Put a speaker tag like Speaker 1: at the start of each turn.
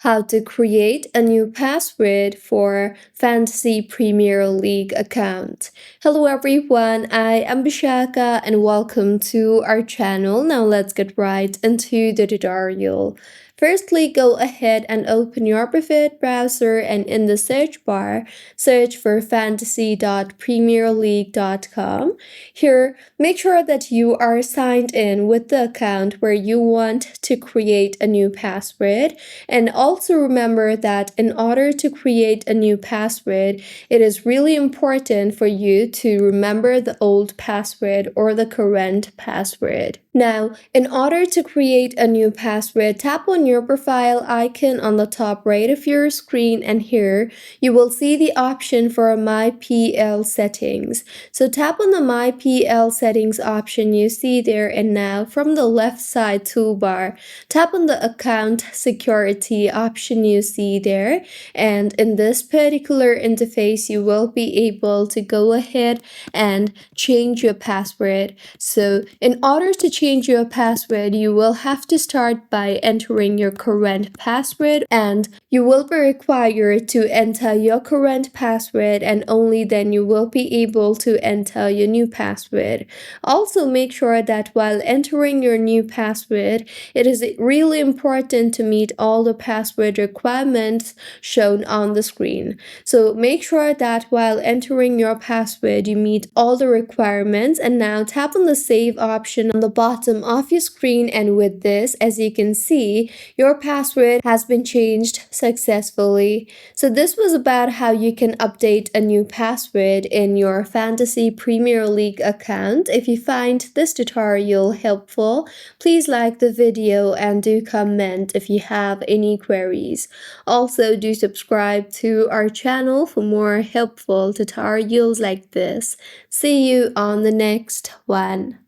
Speaker 1: How to create a new password for Fantasy Premier League account. Hello everyone, I am Bishaka and welcome to our channel. Now let's get right into the tutorial. Firstly, go ahead and open your preferred browser and in the search bar, search for fantasy.premierleague.com. Here, make sure that you are signed in with the account where you want to create a new password. And also remember that in order to create a new password, it is really important for you to remember the old password or the current password. Now, in order to create a new password, tap on your profile icon on the top right of your screen, and here you will see the option for My PL settings. So tap on the My PL settings option you see there, and now from the left side toolbar, tap on the account security option you see there, and in this particular interface you will be able to go ahead and change your password. So in order to change your password, you will have to start by entering your current password, and you will be required to enter your current password, and only then you will be able to enter your new password. Also, make sure that while entering your new password, it is really important to meet all the password requirements shown on the screen. So make sure that while entering your password, you meet all the requirements, and now tap on the save option on the bottom of your screen, and with this, as you can see, your password has been changed successfully. So this was about how you can update a new password in your Fantasy Premier League account. If you find this tutorial helpful, please like the video and do comment if you have any queries. Also, do subscribe to our channel for more helpful tutorials like this. See you on the next one.